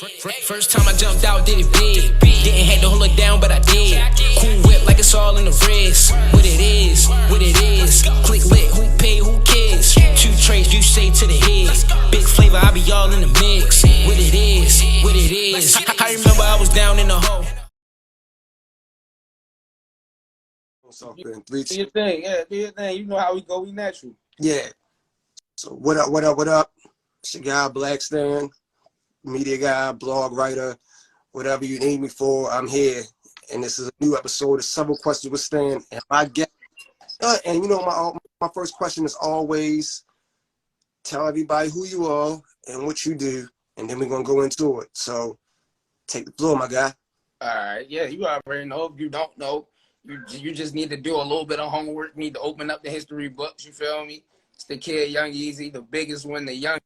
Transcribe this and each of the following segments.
First time I jumped out, did it big. Didn't have to hold it down, but I did. Cool whip like it's all in the wrist. What it is, what it is. Click lit, who paid, who cares? Two trays, you say to the head. Big flavor, I be all in the mix. What it is, what it is. I remember I was down in the hole. Do your thing, yeah, do your thing. You know how we go, we natural. Yeah. So what up, what up, what up? It's your guy, BlackStan, media guy, blog writer, whatever you need me for, I'm here. And this is a new episode of Several Questions with Stan. And my guest, and you know, my first question is always tell everybody who you are and what you do, and then we're gonna go into it. So take the floor, my guy. All right, yeah, you already know. If you don't know, you just need to do a little bit of homework. Need to open up the history books. You feel me? It's the kid, Young Easy, the biggest one, the young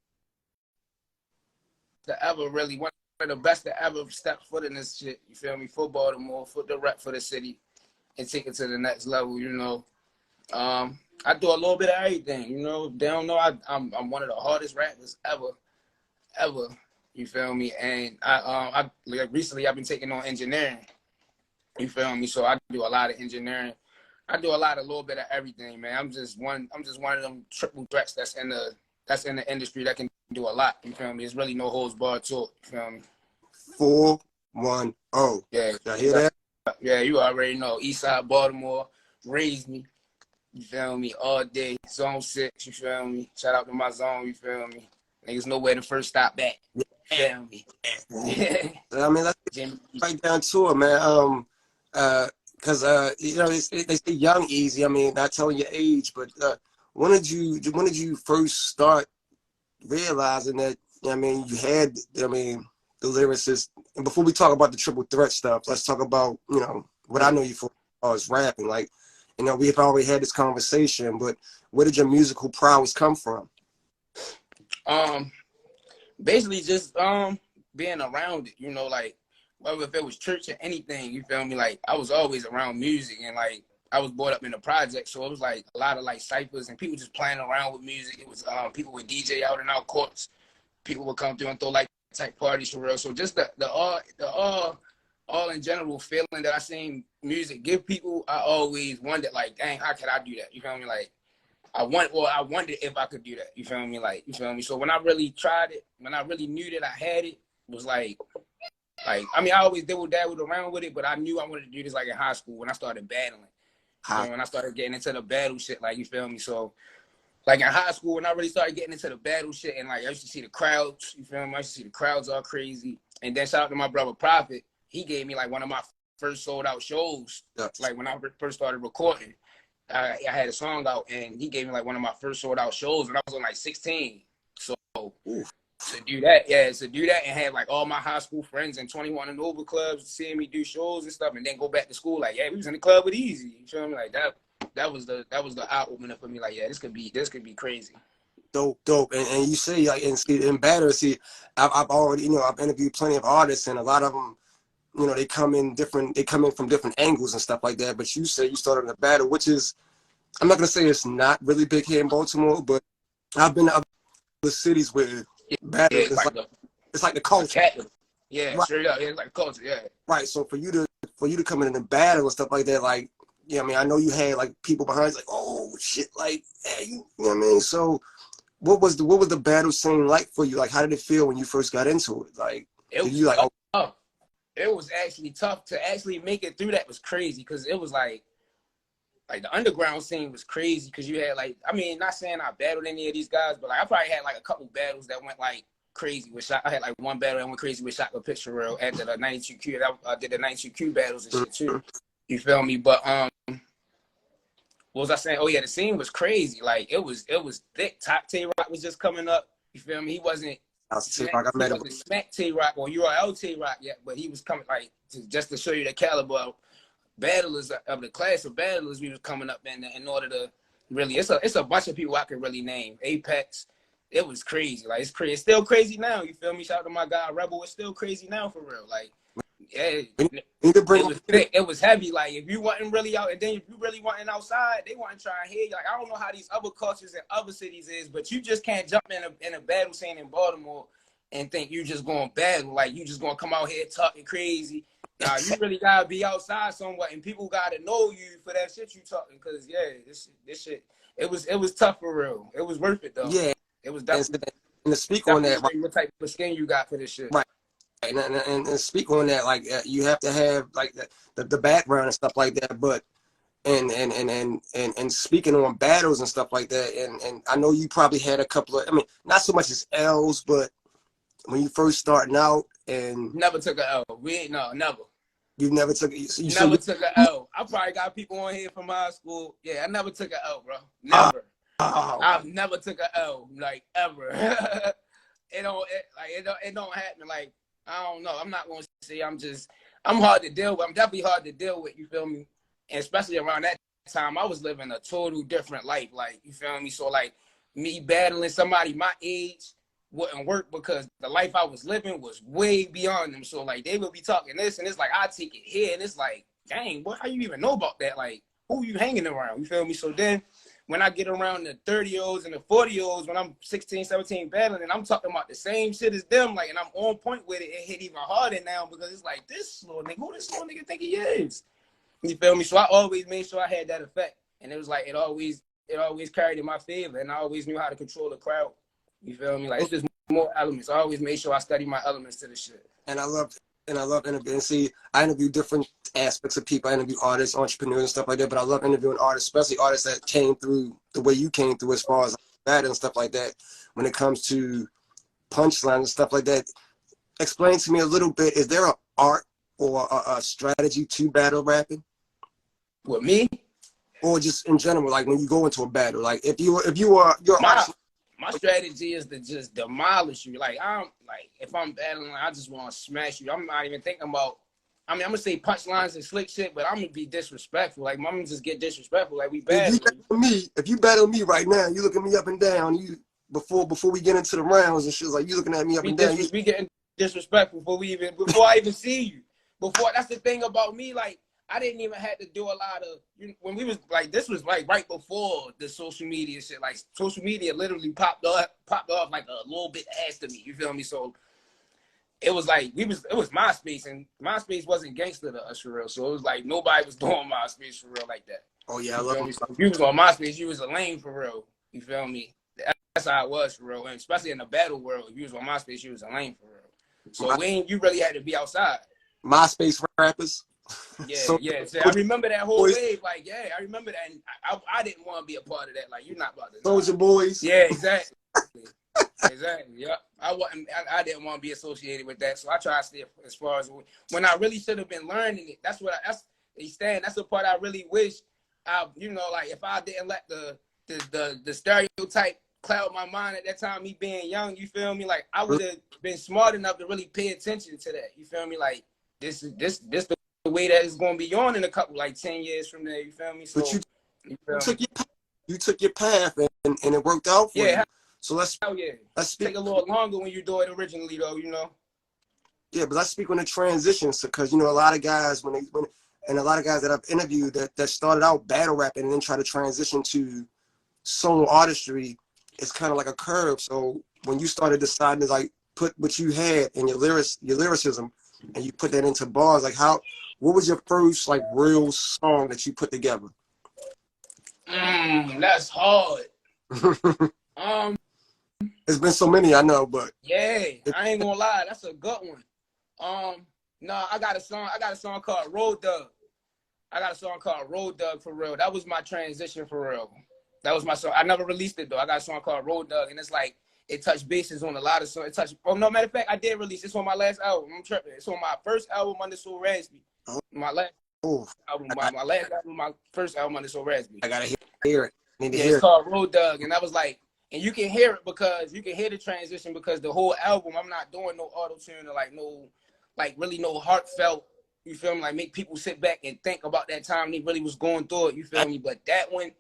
to ever really one of the best to ever step foot in this shit. You feel me? For Baltimore, for the rep for the city, and take it to the next level. You know, I do a little bit of everything. You know, they don't know I'm one of the hardest rappers ever. You feel me? And I like recently I've been taking on engineering. You feel me? So I do a lot of engineering. I do a little bit of everything, man. I'm just one of them triple threats that's in the industry that can do a lot. You feel me? There's really no holds barred to it. You feel me? 410. Yeah. Y'all hear that? Yeah, you already know. Eastside Baltimore raised me. You feel me? All day. Zone 6, you feel me? Shout out to my zone, you feel me? Niggas know where the first stop back. You feel me? I mean, let's get right down to it, man. Because you know, they say young easy. I mean, not telling your age, but when did you first start realizing that? I mean, you had the lyricist. And before we talk about the triple threat stuff, let's talk about what I know you for as rapping. Like, we've already had this conversation, but where did your musical prowess come from? Basically just being around it. You know, like. Whether if it was church or anything, you feel me? Like, I was always around music, and like I was brought up in the project, so it was like a lot of like ciphers and people just playing around with music. It was people would DJ out in our courts. People would come through and throw like type parties for real. So just the all in general feeling that I seen music give people, I always wondered like, dang, how could I do that? You feel me? Like I wondered if I could do that. You feel me? Like, you feel me? So when I really tried it, when I really knew that I had it was like, I mean, I always dabbled around with it, but I knew I wanted to do this like in high school when I started battling. When I started getting into the battle shit, like, you feel me? So, like in high school, when I really started getting into the battle shit, and like I used to see the crowds, you feel me? I used to see the crowds all crazy. And then shout out to my brother Prophet, he gave me like one of my first sold out shows. Yes. Like when I first started recording, I had a song out, and he gave me like one of my first sold out shows when I was on like 16. So. Oof. To do that and have like all my high school friends and 21 and over clubs seeing me do shows and stuff, and then go back to school like, yeah, we was in the club with Easy. You feel me? Like that was the eye opener for me. Like, yeah, this could be crazy. Dope. And you see, like, in battle, I've already, I've interviewed plenty of artists, and a lot of them, they come in from different angles and stuff like that. But you say you started in a battle, which is, I'm not gonna say it's not really big here in Baltimore, but I've been to other cities where battle is it's like the culture. Yeah, right. Straight up, it's like culture. Yeah. Right. So for you to come in a battle and stuff like that, like, I mean, I know you had like people behind you, like, oh shit, like, hey, you know what I mean? So what was the battle scene like for you? Like, how did it feel when you first got into it? Like, it was actually tough to actually make it through. That was crazy because it was like the underground scene was crazy because you had like, I mean, not saying I battled any of these guys, but like I probably had like a couple battles that went like crazy with Shot. I had like one battle that went crazy with Shot with Picture Real at the 92Q. I did the 92Q battles and shit too. You feel me? But what was I saying? Oh yeah, the scene was crazy. Like it was thick. Top Tay-Rock was just coming up. You feel me? He wasn't Smack Tay-Rock or URL Tay-Rock yet, but he was coming like just to show you the caliber of battlers of the class of battlers we was coming up in order to really, it's a bunch of people I could really name. Apex, it was crazy. Like, it's crazy. It's still crazy now. You feel me? Shout out to my guy Rebel. It's still crazy now for real. Like, yeah, it was heavy. Like, if you wasn't really out, and then if you really wasn't outside, they want to try and hear you. Like, I don't know how these other cultures and other cities is, but you just can't jump in a battle scene in Baltimore and think you just going battle, like you just gonna come out here talking crazy. Nah, you really gotta be outside somewhat, and people gotta know you for that shit you talking. Cause yeah, this shit, it was tough for real. It was worth it though. Yeah, It was and, definitely and to speak on that, show you what type of skin you got for this shit. right? And speak on that, like you have to have like the background and stuff like that. But and speaking on battles and stuff like that, and I know you probably had a couple of, I mean, not so much as L's, but when you first starting out, and Never took a L. Never. you never took Never took a L. I probably got people on here from high school. Yeah, I never took a L, bro. Never. I've never took a L, like ever. It don't happen. Like, I don't know. I'm not gonna say I'm hard to deal with. I'm definitely hard to deal with, you feel me? And especially around that time, I was living a total different life. Like, you feel me? So like me battling somebody my age wouldn't work because the life I was living was way beyond them. So like they would be talking this and it's like I take it here and it's like, dang, what, how you even know about that? Like, who you hanging around? You feel me? So then when I get around the 30-year-olds and the 40-year-olds, when I'm 16, 17 battling, and I'm talking about the same shit as them, like, and I'm on point with it, it hit even harder now because it's like, this little nigga, who this little nigga think he is? You feel me? So I always made sure I had that effect. And it was like, it always carried in my favor, and I always knew how to control the crowd. You feel me? Like, it's just more elements. I always made sure I study my elements to the shit. And I love interviewing. See, I interview different aspects of people. I interview artists, entrepreneurs, and stuff like that. But I love interviewing artists, especially artists that came through the way you came through, as far as that and stuff like that. When it comes to punchlines and stuff like that, explain to me a little bit. Is there an art or a strategy to battle rapping? With me? Or just in general, like when you go into a battle, like if you are your my strategy is to just demolish you. Like if I'm battling, I just want to smash you. I'm not even thinking about. I mean, I'm gonna say punchlines and slick shit, but I'm gonna be disrespectful. Like, I'm gonna just get disrespectful. Like, we battle. If you battle me right now, you looking me up and down. You before we get into the rounds and shit, like you looking at me up and down. We getting disrespectful before I even see you. Before, that's the thing about me. Like, I didn't even have to do a lot of, when we was like, this was like right before the social media shit. Like, social media literally popped off like a little bit after me. You feel me? So it was like it was MySpace, and MySpace wasn't gangster to us for real. So it was like nobody was doing MySpace for real like that. Oh yeah, I love it. So if you was on MySpace, you was a lame for real. You feel me? That's how it was for real. And especially in the battle world, if you was on MySpace, you was a lame for real. So when you really had to be outside. MySpace rappers. Yeah, so I remember that whole wave. Like, yeah, I remember that. And I didn't want to be a part of that. Like, you're not about to. Soldier Boys. Yeah, exactly. Exactly. Yeah. I didn't want to be associated with that. So I try to stay as far as when I really should have been learning it. That's the part I really wish like if I didn't let the stereotype cloud my mind at that time, me being young, you feel me? Like, I would have been smart enough to really pay attention to that. You feel me? Like, this the way that it's going to be on in a couple, like 10 years from there. You feel me? So but you took your path and it worked out for you. So let's speak take a little longer when you do it originally, though. Yeah, but let's speak on the transitions, because a lot of guys and a lot of guys that I've interviewed that started out battle rapping and then try to transition to solo artistry, it's kind of like a curve. So when you started deciding to like put what you had in your lyricism and you put that into bars, like what was your first like real song that you put together? That's hard. There's been so many, I know, but yeah, I ain't gonna lie, that's a good one. I got a song called Road Dog. For real. That was my transition for real. That was my song. I never released it though. I got a song called Road Dog, and it's like it touched bases on a lot of songs. No, matter of fact, I did release it. It's on my last album. I'm tripping. It's on my first album, Under Soul Raspy. My last album, my first album, Under Soul Raspy. I gotta hear it. It's called Road Dog, and I was like, and you can hear it because you can hear the transition because the whole album, I'm not doing no auto tune or really no heartfelt. You feel me? Like, make people sit back and think about that time they really was going through it. You feel me? But that one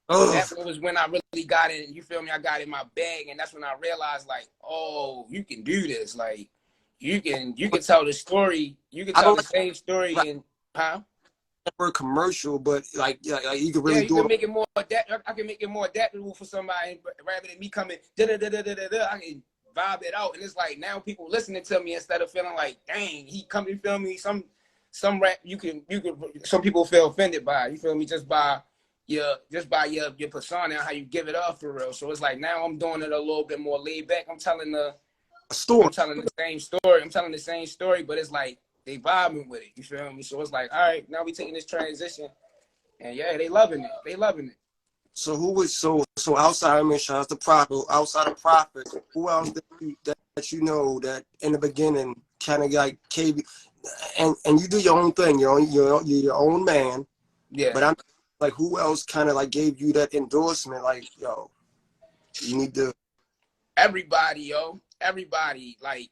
was when I really got in. You feel me? I got in my bag, and that's when I realized, like, oh, you can do this. Like, you can tell the story. You can tell the same story in word commercial, but like you can really make it more I can make it more adaptable for somebody rather than me coming I can vibe it out. And it's like now people listening to me instead of feeling like, dang, he come, you feel me? Some rap you can some people feel offended by, you feel me, just by your persona and how you give it up for real. So it's like now I'm doing it a little bit more laid back. I'm telling the same story, but it's like they vibing with it. You feel me? So it's like, all right, now we taking this transition, and yeah, they loving it. They loving it. So who was so outside? I mean, shout out to Prophet. Outside of Prophet, who else that you know that in the beginning kind of like KB, and you do your own thing. You're your own man. Yeah. But I'm like, who else kind of like gave you that endorsement? Like, yo, you need to. Everybody, yo. Everybody, like,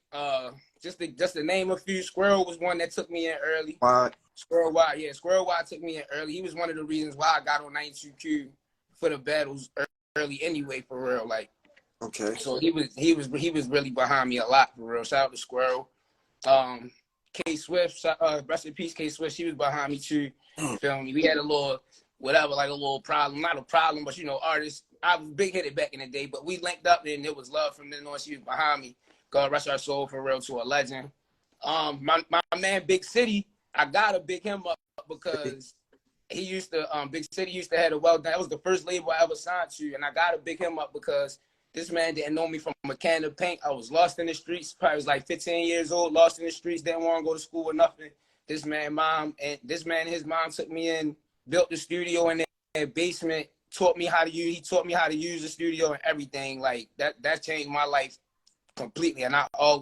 just to name a few. Squirrel was one that took me in early. Right. Squirrel Y took me in early. He was one of the reasons why I got on 92Q for the battles early anyway, for real. Like, okay. So he was really behind me a lot, for real. Shout out to Squirrel. K Swift, rest in peace, K Swift. She was behind me too. Feel me? We had a little whatever, like a little problem. Not a problem, but you know, artists. I was big headed back in the day, but we linked up and it was love from then on. She was behind me. God rest her soul, for real, to a legend. My man Big City, I gotta big him up because he used to Big City used to have a well done. That was the first label I ever signed to, and I gotta big him up because this man didn't know me from a can of paint. I was lost in the streets. Probably was like 15 years old, lost in the streets, didn't want to go to school or nothing. This man and his mom took me in, built the studio in their basement, taught me how to use the studio and everything. Like that changed my life completely. And I owe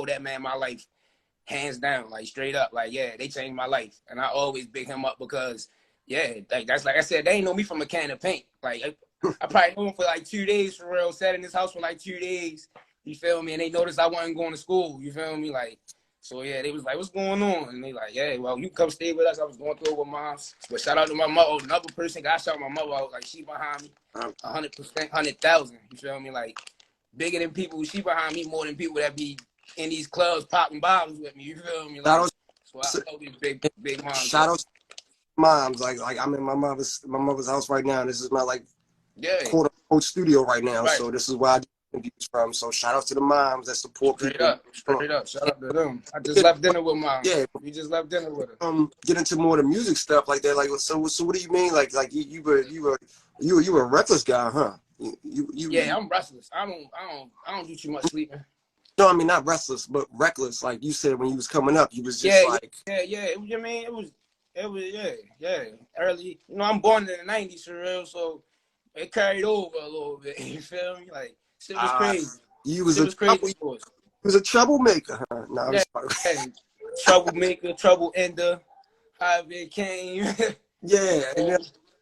that man my life, hands down, like straight up. Like, yeah, they changed my life. And I always big him up because, yeah, like that's like I said, they ain't know me from a can of paint. Like I probably knew him for like 2 days, for real. Sat in his house for like 2 days. You feel me? And they noticed I wasn't going to school. You feel me? Like, so yeah, they was like, what's going on? And they like, yeah, well, you come stay with us. I was going through it with moms. But shout out to my mother. Another person, I shout my mother out. Like, she behind me 100%, 100,000. You feel me? Like, bigger than people. She behind me more than people that be in these clubs popping bottles with me. You feel me? Like, so I always big moms. Shout out to moms. Like I'm in my mother's house right now. This is my quote unquote studio right now. Right. So this is where I do interviews from. So shout out to the moms that support people. Straight up. Shout out to them. I just left dinner with mom. Yeah. We just left dinner with her. Get into more of the music stuff like that. Like, so what do you mean? Like you were a reckless guy, huh? Yeah, I'm restless. I don't do too much sleeping. No, I mean not restless, but reckless. Like you said, when you was coming up, you was just yeah. I mean, it was early. You know, I'm born in the '90s for real, so it carried over a little bit. You feel me? Like shit was crazy. You was a troublemaker, huh? No, yeah, troublemaker, trouble ender, how it came. Yeah,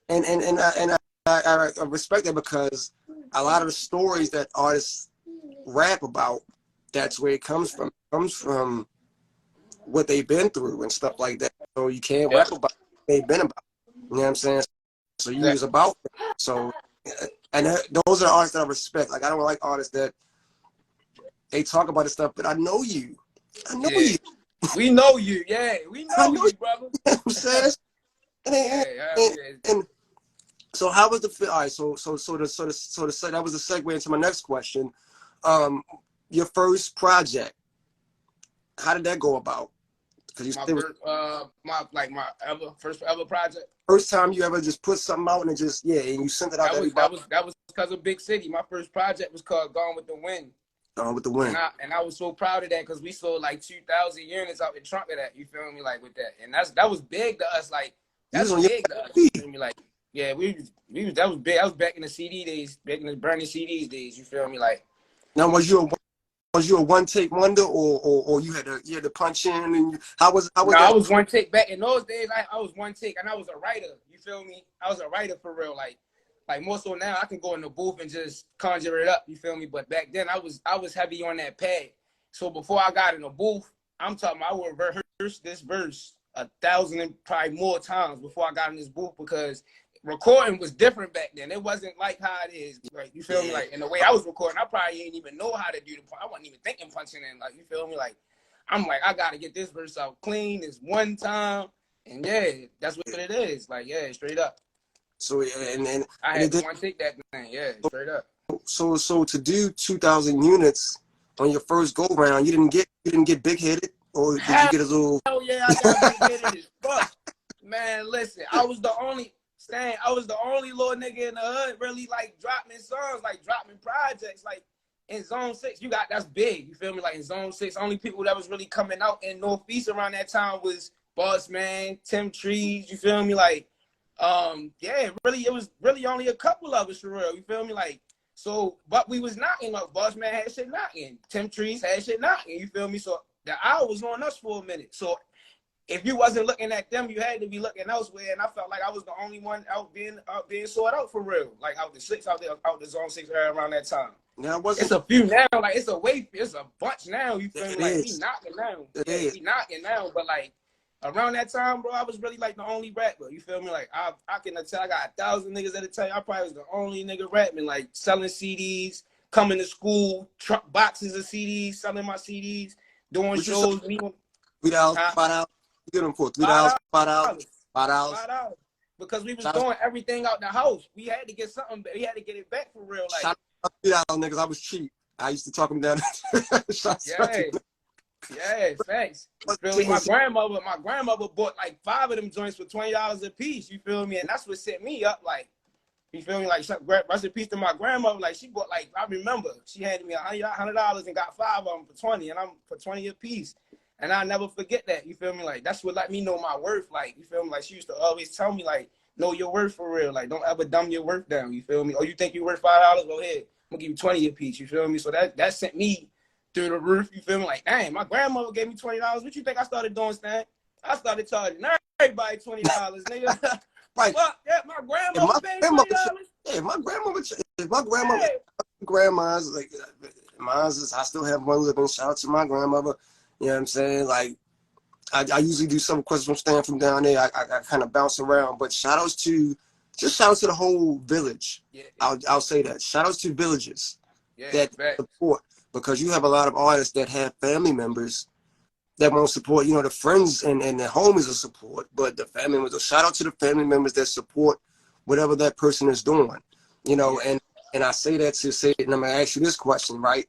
and I respect that because a lot of the stories that artists rap about, that's where it comes from. It comes from what they've been through and stuff like that. So you can't rap about what they've been about. You know what I'm saying? So you was about it. So, and those are artists that I respect. Like, I don't like artists that they talk about this stuff, but I know you. I know you. We know you. Yeah, we know you, brother. You know what I'm saying? And so how was the all right? So that was the segue into my next question. Your first project, how did that go about? Because my first ever project. First time you ever just put something out and and you sent it out to everybody. That was because of Big City. My first project was called Gone with the Wind. Gone with the Wind. And I was so proud of that because we sold like 2,000 units out the trunk of that. You feel me? Like with that, and that was big to us. Like that's big to us. You feel me? Like yeah, that was big. I was back in the CD days, back in the burning CDs days. You feel me? Like now, was you a one take wonder or you had to punch in and how was that? I was one take back in those days. I was one take and I was a writer. You feel me? I was a writer for real. Like more so now I can go in the booth and just conjure it up. You feel me? But back then I was heavy on that pad. So before I got in the booth, I'm talking I would rehearse this verse 1,000 and probably more times before I got in this booth because recording was different back then. It wasn't like how it is. Like you feel me? Like in the way I was recording, I probably didn't even know how to do I wasn't even thinking punching in. Like you feel me? Like I'm like I gotta get this verse out clean this one time, and yeah, that's what it is. Like yeah, straight up. So and I had to one take that thing. Yeah, straight up. so to do 2,000 units on your first go round, you didn't get big headed, or did you get a little? Hell yeah, I got big headed as fuck. Man, listen, I was the only little nigga in the hood really like dropping songs, like dropping projects, like in Zone 6. That's big, you feel me? Like in Zone 6, only people that was really coming out in Northeast around that time was BlackStan, Tim Trees, you feel me? Like, yeah, really, it was really only a couple of us for real, you feel me? Like, so, but we was knocking up. BlackStan had shit knocking. Tim Trees had shit knocking, you feel me? So the hour was on us for a minute. So if you wasn't looking at them, you had to be looking elsewhere. And I felt like I was the only one out being sought out for real. Like out the 6 out there, out the Zone 6 area around that time. Now, it's a few now, like it's a bunch now. You feel me? Like we knocking now. We knocking now. But like around that time, bro, I was really like the only rapper. You feel me? Like I can tell I got 1,000 niggas at a time. I probably was the only nigga rapping, like selling CDs, coming to school, truck boxes of CDs, selling my CDs, doing shows. $3, $5. You get them for $3, $5, $5. Because we was doing everything out the house. We had to get something. We had to get it back for real. Like shout out $3 niggas. I was cheap. I used to talk them down. Yeah, thanks. My grandmother bought like 5 of them joints for $20 a piece. You feel me? And that's what set me up. Like, you feel me? Like, rest in peace to my grandmother. Like, she bought like, I remember she handed me $100 and got 5 of them for 20, and I'm for 20 a piece. And I'll never forget that. You feel me? Like, that's what let me know my worth. Like, you feel me? Like, she used to always tell me, like, know your worth for real. Like, don't ever dumb your worth down. You feel me? Oh, you think you worth $5? Go ahead. I'm gonna give you 20 a piece. You feel me? So that sent me through the roof. You feel me? Like, dang, my grandmother gave me $20. What you think I started doing, Stan? I started charging everybody $20, nigga. Right. Fuck yeah, my grandmother paid $20. Yeah, my grandma's like, mine's. I still have one living. Shout out to my grandmother. You know what I'm saying? Like, I usually do some questions from Stan from down there. I kind of bounce around, but shout outs to the whole village. Yeah. I'll say that. Shout outs to villages that support, because you have a lot of artists that have family members that won't support. You know, the friends and the homies will support, but the family members. So shout out to the family members that support whatever that person is doing. You know, and I say that to say, and I'm gonna ask you this question, right?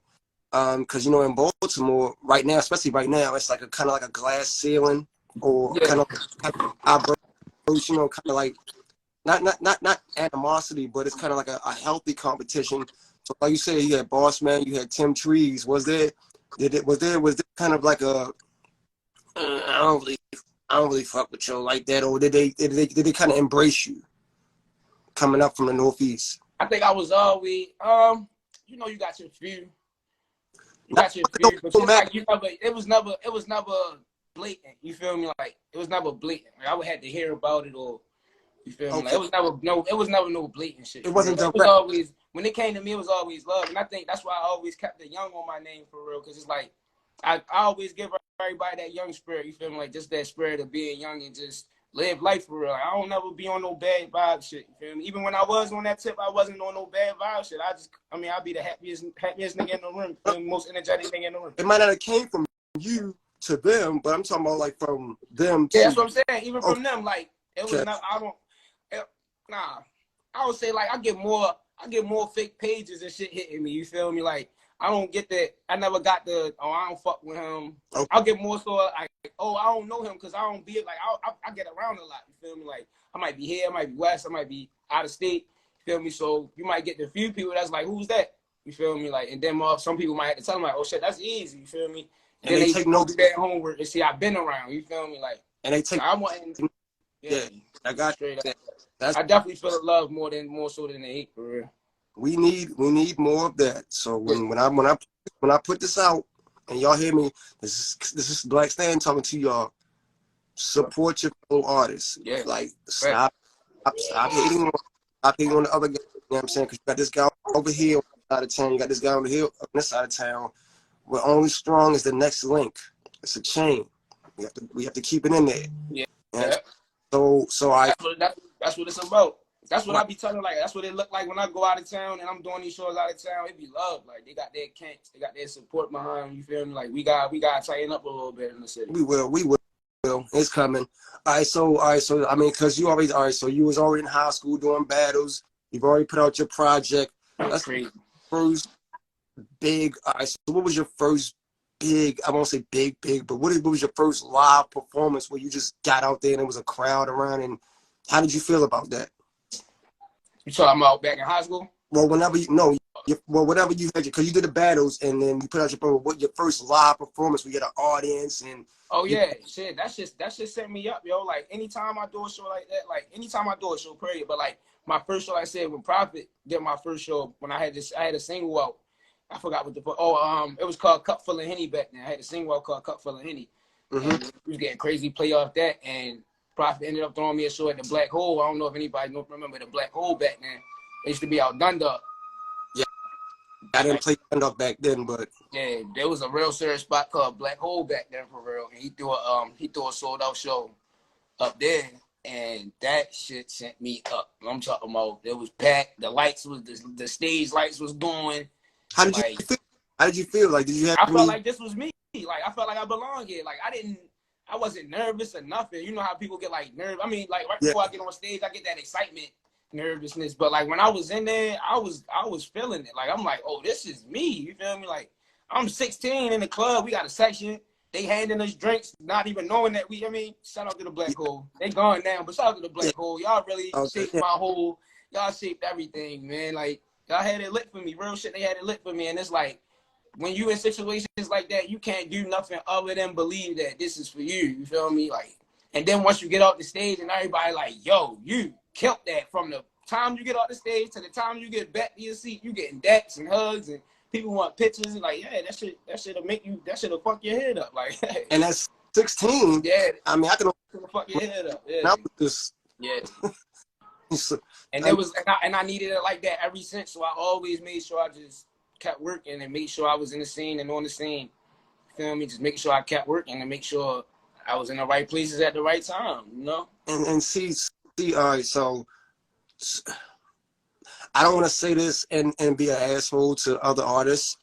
Because you know, in Baltimore right now, especially right now, it's like a kind of like a glass ceiling, or kind of you know, kind of like not animosity, but it's kind of like a healthy competition. So like you said, you had BlackStan, you had Tim Trees. Was there kind of like a I don't really fuck with you like that, or did they kind of embrace you coming up from the Northeast? I think I was always you know, you got your few. You got your few, but like it was never blatant. You feel me? Like it was never blatant. Like I would have to hear about it, or you feel me? Like, it was never no blatant shit. It wasn't. It was always, when it came to me, it was always love, and I think that's why I always kept the young on my name for real, because it's like I always give everybody that young spirit. You feel me? Like just that spirit of being young and just live life for real. Like, I don't never be on no bad vibe shit. You feel me? Even when I was on that tip, I wasn't on no bad vibe shit. I'll be the happiest nigga in the room, the most energetic nigga in the room. It might not have came from you to them, but I'm talking about like from them to. Yeah, that's what I'm saying. Even from them, like it was not. I would say like I get more fake pages and shit hitting me. You feel me? Like I don't get that. I never got the I don't fuck with him. Okay. I'll get more so like I don't know him because I don't be like I get around a lot. You feel me? Like I might be here, I might be west, I might be out of state. You feel me? So you might get the few people that's like, who's that? You feel me? Like, and then some people might have to tell them like, oh shit, that's easy. You feel me? And then they take no bad homework and see I've been around. You feel me? Like, and they take. I want. Yeah, I got you. I definitely feel the love more so than the hate for real. We need more of that. So when I put this out and y'all hear me, this is BlackStan talking to y'all. Support your fellow artists. Yeah. Like stop hating on the other guy. You know what I'm saying? Because you got this guy over here on this side of town. You got this guy over here on this side of town. We're only strong as the next link. It's a chain. We have to keep it in there. Yeah. So that's what it's about. That's what I be telling, like, that's what it look like when I go out of town and I'm doing these shows out of town. It be love. Like, they got their camps. They got their support behind them. You feel me? Like, we got to tighten up a little bit in the city. We will. It's coming. All right, so, I mean, because so you was already in high school doing battles. You've already put out your project. That's crazy. first big? So what was your first big? I won't say big, but what was your first live performance where you just got out there and there was a crowd around? And how did you feel about that? You talking about back in high school? Well, whenever you had because you did the battles and then you put out what your first live performance, we get an audience and. Oh yeah, shit. That shit set me up, yo. Like anytime I do a show like that, like anytime I do a show, period. But like my first show, like I said, when Prophet did my first show, when I had a single out. I forgot what it was called Cup Full of Henny back then. I had a single out called Cup Full of Henny. And we was getting crazy play off that. And Prophet ended up throwing me a show at the Black Hole. I don't know if anybody remember the Black Hole back then. It used to be out Dundalk. Yeah, I didn't play Dundalk back then, but yeah, there was a real serious spot called Black Hole back then for real. And he threw a sold out show up there, and that shit sent me up. I'm talking about it was packed. The lights was the stage lights was going. How did you feel? How did you feel? Like, did you have? I felt like this was me. Like I felt like I belonged here. Like I wasn't nervous or nothing. You know how people get like nervous. I mean, like right before I get on stage, I get that excitement, nervousness. But like when I was in there, I was feeling it. Like I'm like, oh, this is me. You feel me? Like I'm 16 in the club. We got a section. They handing us drinks, not even knowing that we. I mean, shout out to the Black Hole. They gone now, but shout out to the Black Hole. Y'all really shaped my whole. Y'all shaped everything, man. Like y'all had it lit for me. Real shit. They had it lit for me, and it's like. When you in situations like that, you can't do nothing other than believe that this is for you. You feel me? Like, and then once you get off the stage and everybody like, yo, you killed that. From the time you get off the stage to the time you get back to your seat, you getting daps and hugs and people want pictures and like, yeah, that shit'll fuck your head up. Like, and that's 16. Yeah, I mean, I can fuck your head up. Yeah, yeah. And it was, and I needed it like that ever since. So I always made sure I just kept working and made sure I was in the scene and on the scene. Feel me? Just making sure I kept working and make sure I was in the right places at the right time, you know? And see, all right, so I don't want to say this and be an asshole to other artists,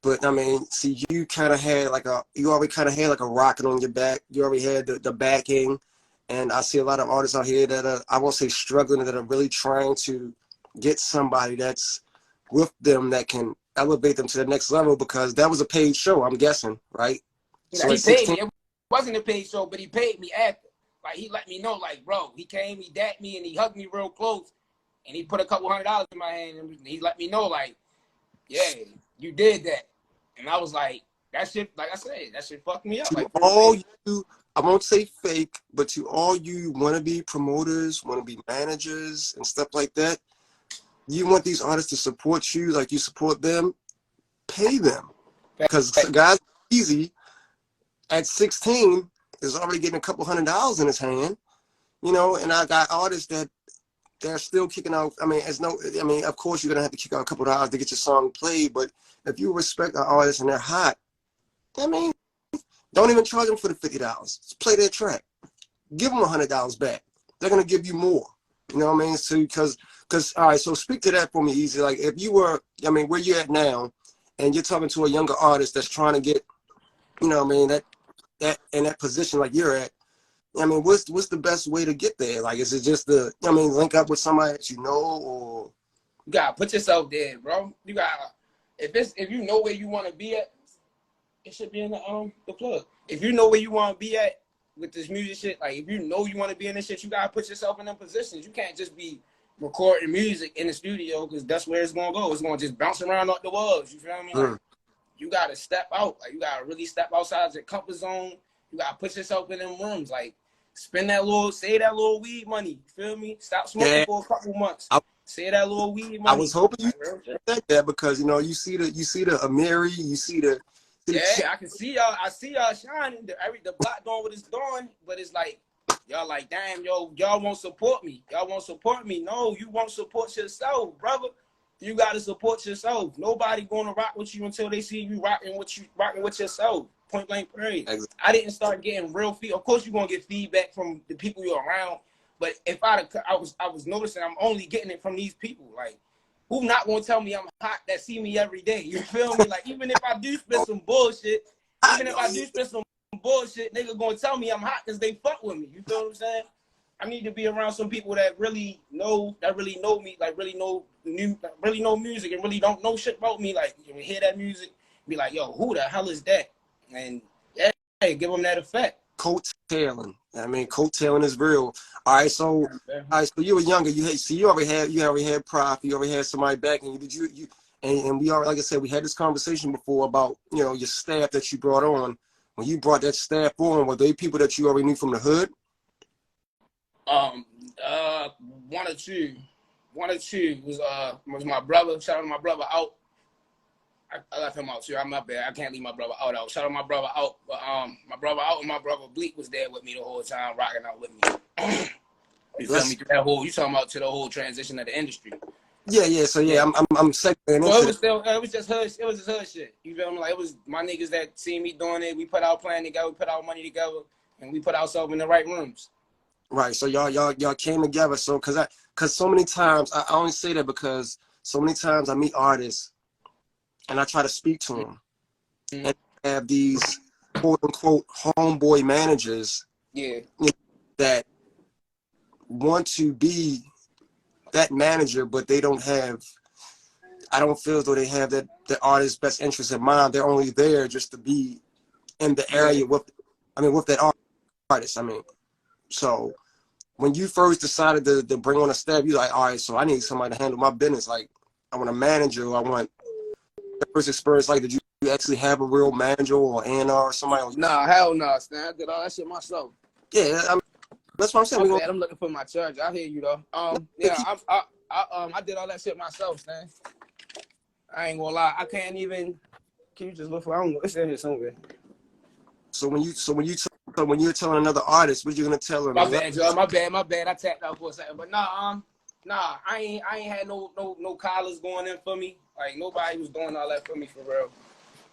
but I mean, see, you kind of had you already kind of had like a rocket on your back. You already had the backing. And I see a lot of artists out here that are, I won't say struggling, that are really trying to get somebody that's with them that can elevate them to the next level, because that was a paid show, I'm guessing, right? So he paid me. It wasn't a paid show, but he paid me after. Like, he let me know, like, bro, he came, he dapped me, and he hugged me real close, and he put a couple $100 in my hand, and he let me know, like, yeah, you did that. And I was like, that shit, like I said, that shit fucked me up. Like, all you, I won't say fake, but to all you wannabe promoters, wannabe managers, and stuff like that, you want these artists to support you like you support them, pay them. Because guys easy at 16 is already getting a couple $100 in his hand, you know, and I got artists that they're still kicking out. I mean, of course you're gonna have to kick out a couple of dollars to get your song played, but if you respect an artist and they're hot, I mean, don't even charge them for the $50. Just play their track. Give them $100 back. They're gonna give you more. You know what I mean? So because all right, so speak to that for me, Easy. Like if you were, I mean, where you're at now, and you're talking to a younger artist that's trying to get, you know what I mean, that in that position like you're at, I mean, what's the best way to get there? Like, is it just link up with somebody that you know, or you gotta put yourself there, bro. You gotta, if you know where you want to be at, it should be in the plug. If you know where you want to be at with this music shit, like if you know you want to be in this shit, you gotta put yourself in them positions. You can't just be recording music in the studio, because that's where it's gonna go. It's gonna just bounce around off the walls. You feel me? Like, you gotta step out. Like, you gotta really step outside your comfort zone. You gotta put yourself in them rooms. Like, save that little weed money. You feel me? Stop smoking for a couple months. Save that little weed money. I was hoping you said that, because you know you see the Amiri, you see the. Yeah, I can see y'all. I see y'all shining. The block doing what it's doing, but it's like y'all like, damn, y'all won't support me. Y'all won't support me. No, you won't support yourself, brother. You gotta support yourself. Nobody gonna rock with you until they see you rocking with yourself. Point blank period. Exactly. I didn't start getting real feedback. Of course, you're gonna get feedback from the people you're around, but if I was noticing I'm only getting it from these people. Like, who not gonna tell me I'm hot that see me every day? You feel me? Like, even if I do spit some bullshit, nigga gonna tell me I'm hot because they fuck with me. You feel what I'm saying? I need to be around some people that really know me, like really know music and really don't know shit about me. Like you hear that music, be like, yo, who the hell is that? And yeah, give them that effect. Coattailing. I mean, coattailing is real. All right, so you were younger. You already had Prof. You already had somebody backing you. Did you and we already, like I said, we had this conversation before about your staff that you brought on. When you brought that staff on, were they people that you already knew from the hood? One or two was my brother. Shout out to my brother out. I left him out too. I'm not bad. I can't leave my brother out. Shout out my brother out. But my brother out and my brother Bleak was there with me the whole time, rocking out with me. You feel me? That whole, you talking about to the whole transition of the industry. Yeah. So I'm segueing into it was still it was just hood shit. You feel me? Like it was my niggas that see me doing it. We put our plan together, we put our money together, and we put ourselves in the right rooms. Right. So y'all came together. So cause so many times I only say that because so many times I meet artists and I try to speak to them and have these quote unquote homeboy managers that want to be that manager, but they don't have, I don't feel as though they have the artist's best interest in mind. They're only there just to be in the area with that artist. I mean, so when you first decided to bring on a staff, you're like, all right, so I need somebody to handle my business. Like, I want a manager. I want the first experience. Like, did you actually have a real manager or A&R or somebody? Nah, hell no, Stan. I did all that shit myself. Yeah, that's what I'm saying. I'm looking for my charger. I hear you though. I did all that shit myself, Stan. I ain't gonna lie. I can't even. Can you just look for? I don't know. It's in here somewhere. So when you're telling another artist, what you gonna tell them? My bad, Joe. My bad. I tapped out for a second, but nah, I ain't had no collars going in for me. Like nobody was doing all that for me for real.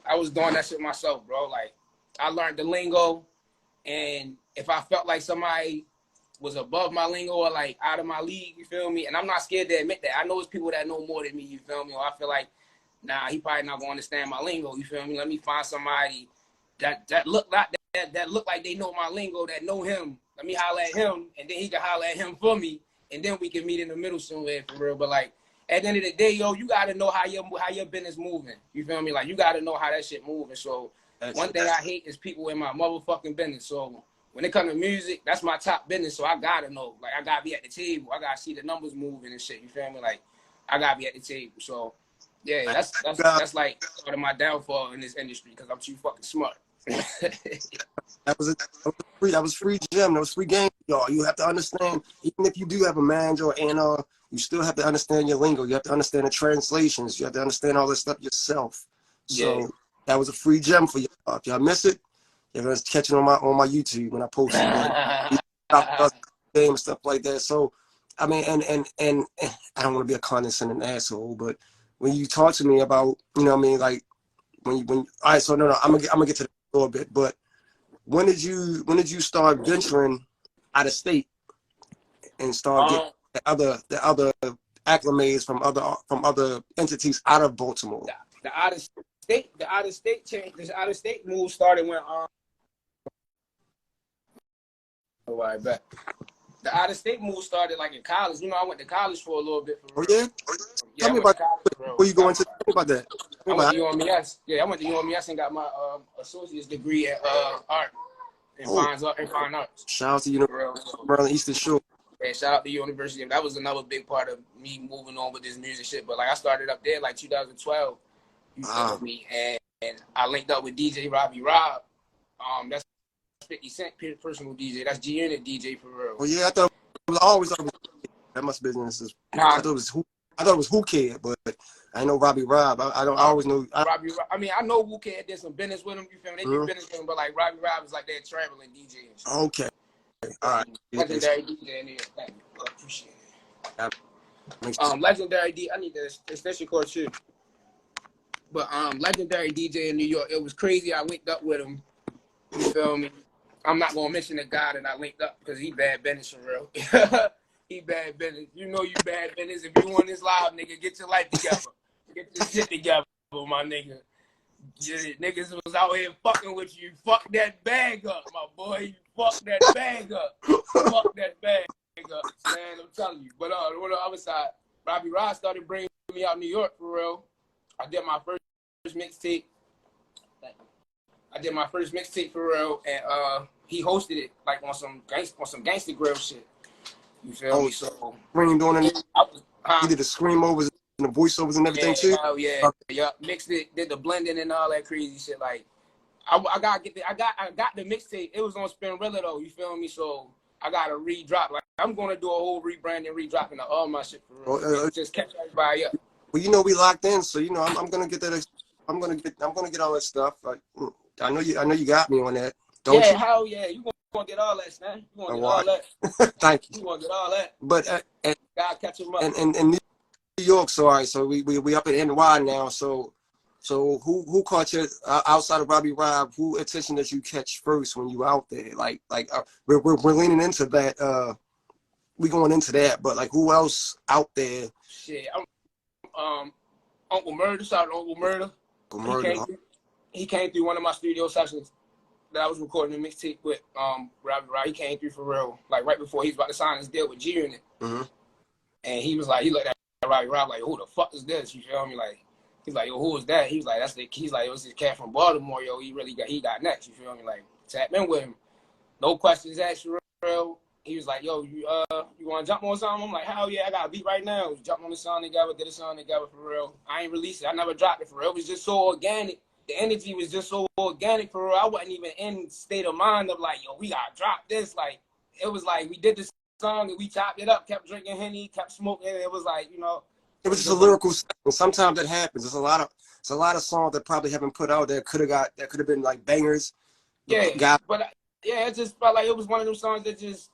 I was doing that shit myself, bro. Like I learned the lingo, and if I felt like somebody was above my lingo or like out of my league, you feel me? And I'm not scared to admit that. I know it's people that know more than me, you feel me? Or I feel like, nah, he probably not gonna understand my lingo, you feel me? Let me find somebody that look like they know my lingo, that know him. Let me holler at him, and then he can holler at him for me, and then we can meet in the middle somewhere for real. But like at the end of the day, yo, you gotta know how your business moving. You feel me? Like you gotta know how that shit moving. So one thing I hate is people in my motherfucking business. So when it comes to music, that's my top business. So I gotta know. Like I gotta be at the table. I gotta see the numbers moving and shit. You feel me? Like I gotta be at the table. So yeah, that's like part of my downfall in this industry because I'm too fucking smart. That was free gem. That was free game, y'all. You have to understand, even if you do have a manager and you still have to understand your lingo. You have to understand the translations. You have to understand all this stuff yourself. So that was a free gem for y'all. If y'all miss it, you're gonna catch it on my YouTube when I post it. Game stuff like that. So I mean, and I don't want to be a condescending asshole, but when you talk to me about, you know what I mean, like when all right, so no, I'm gonna get to that a little bit, but when did you start venturing out of state and start getting the other acclimates from other entities out of Baltimore? The out of state move started when right back. The out of state move started like in college. You know, I went to college for a little bit. Oh yeah. Tell me about before you go into. Tell me about that. I went to UMES. Yeah, I went to UMES and got my associate's degree at art and fine arts. Shout out to University of Eastern Shore. Yeah, shout out to University. That was another big part of me moving on with this music shit. But like I started up there like 2012. You feel me? And I linked up with DJ Robbie Rob. That's 50 Cent personal DJ. That's G Unit DJ for real. Well, yeah, I thought it was always that must businesses. I thought it was Who Cared, but I know Robbie Rob. I always know Robbie Rob. I mean, I know Who Cared did some business with him. You feel me? They do business with him, but like Robbie Rob is like they're traveling DJ and shit. Okay. All right. Legendary DJ in there. Thank you. I appreciate it. Legendary DJ. I need the extension cord too. But legendary DJ in New York. It was crazy. I linked up with him. You feel me? I'm not gonna mention the guy that I linked up because he bad business for real. He bad business. You know you bad business. If you on this live, nigga, get your life together. Get your shit together, my nigga. Niggas was out here fucking with you. Fuck that bag up, my boy. You fuck that bag up. Fuck that bag up, man. I'm telling you. But on the other side, Robbie Rod started bringing me out New York for real. I did my first mixtape. For real, and he hosted it like on some gangster grill shit. You feel me? So Scream doing it. He did the scream overs and the voiceovers and everything too. Hell yeah, yeah. Mixed it, did the blending and all that crazy shit. Like I got the mixtape. It was on Spinrilla though. You feel me? So I got to re-drop. Like I'm gonna do a whole rebranding, re-dropping of all my shit for real. Just catch everybody up. Well, you know we locked in, so you know I'm gonna get that. I'm gonna get all that stuff. Like I know you got me on that. Don't you? Hell yeah, you gonna get all that, man. You gonna get all that. Thank you. You gonna get all that. But gotta catch him up. And New York, so all right, so we up at NY now. So who caught you outside of Robbie Rob? Who attention did you catch first when you out there? Like we're leaning into that. We going into that, but like who else out there? Shit, Uncle Murder. Shout out to Uncle Murder. He came through one of my studio sessions that I was recording a mixtape with Robbie Rob. He came through for real, like right before he was about to sign his deal with G Unit. Mm-hmm. And he was like, he looked at Robbie Rob like, who the fuck is this? You feel me? Like, he's like, yo, who is that? He's like, he's like, it was this cat from Baltimore, yo. He got next. You feel me? Like, tap in with him. No questions asked, for real. He was like, yo, you want to jump on something? I'm like, hell yeah, I got a beat right now. We jumped on the song together, did a song together for real. I ain't released it. I never dropped it for real. It was just so organic. The energy was just so organic for real. I wasn't even in state of mind of like, yo, we got to drop this. Like, it was like we did this song and we chopped it up, kept drinking Henny, kept smoking. It was like, you know. It was just a lyrical song. Sometimes that happens. There's a lot of songs that probably haven't put out that could have been like bangers. Yeah, but it just felt like it was one of those songs that just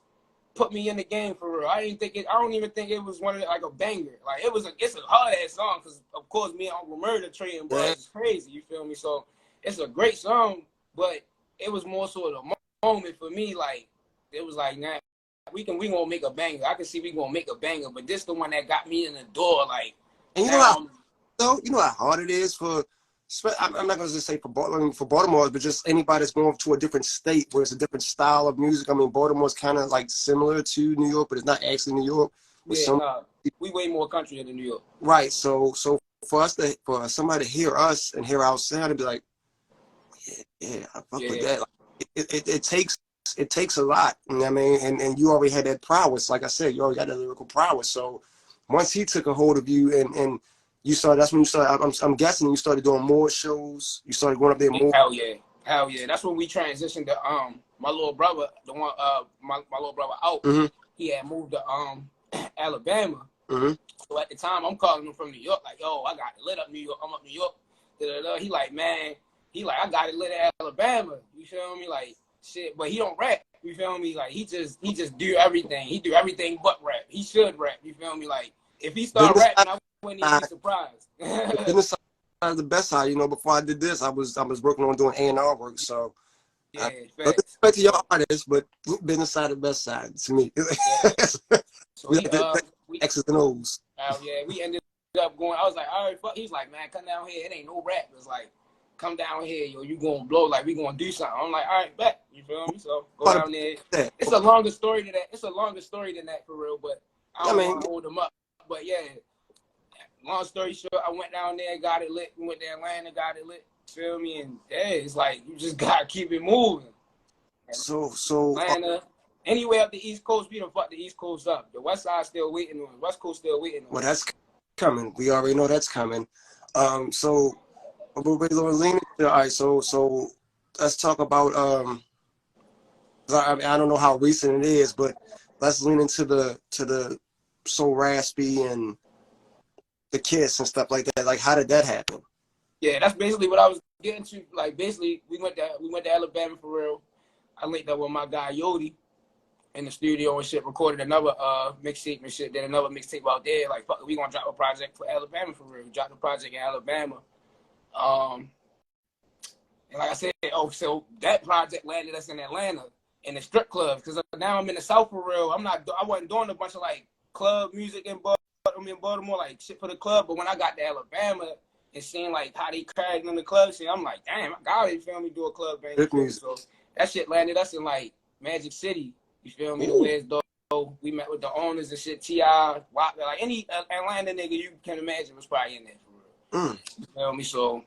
put me in the game for real. I don't even think it was one of like a banger. Like it's a hard ass song because of course me and Uncle Murder trading bros is crazy. You feel me? So it's a great song, but it was more so the moment for me. Like it was like, nah, we gonna make a banger. I can see we gonna make a banger, but this the one that got me in the door. Like, and you know how hard it is for. I'm not going to just say for Baltimore, but just anybody that's going to a different state where it's a different style of music. I mean, Baltimore's kind of like similar to New York, but it's not actually New York. We way more country than New York. Right. So for somebody to hear us and hear our sound and be like, yeah, I fuck with that. Like, it takes a lot. You know what I mean? And you already had that prowess. Like I said, you already got that lyrical prowess. So once he took a hold of you and you started. That's when you started. I'm guessing you started doing more shows. You started going up there more. Hell yeah. That's when we transitioned to my little brother, the one my little brother out. Mm-hmm. He had moved to Alabama. Mm-hmm. So at the time, I'm calling him from New York, like, yo, I got it lit up New York. I'm up New York. He like, man, I got it lit at Alabama. You feel me? Like shit, but he don't rap. You feel me? Like he just do everything. He do everything but rap. He should rap. You feel me? Like if he start rapping, I wouldn't even be surprised. Business side is the best side. You know, before I did this, I was working on doing A&R work. So, yeah, respect to your artists, but business side is the best side to me. Yeah. So we X's and O's. Yeah, we ended up going. I was like, all right, fuck. He's like, man, come down here. It ain't no rap. It's like, come down here, yo. You gonna blow? Like we gonna do something. I'm like, all right, bet. You feel me? So go down there. It's a longer story than that. It's a longer story than that for real. But I don't want to hold them up. But yeah. Long story short, I went down there, got it lit. We went to Atlanta, got it lit. Feel me? And it's like you just gotta keep it moving. And so Atlanta, anywhere up the East Coast, we done fucked the East Coast up. The West Side still waiting on. West Coast still waiting on. Well, that's coming. We already know that's coming. So we're leaning. All right. So let's talk about. I mean, I don't know how recent it is, but let's lean into the So Raspy and the Kiss and stuff like that. Like, how did that happen? Yeah, that's basically what I was getting to. Like, basically, we went to Alabama for real. I linked up with my guy Yodi in the studio and shit. Recorded another mixtape and shit. Did another mixtape out there. Like, fuck, we gonna drop a project for Alabama for real. We dropped a project in Alabama. And like I said, so that project landed us in Atlanta in the strip clubs. Because now I'm in the South for real. I wasn't doing a bunch of like club music in Baltimore, like shit for the club. But when I got to Alabama and seeing like how they cracking in the club scene, I'm like, damn, I gotta feel me do a club bang. So that shit landed us in like Magic City. You feel me? The Where's Dough. We met with the owners and shit. T.I., like any Atlanta nigga you can imagine was probably in there for real. You feel me? So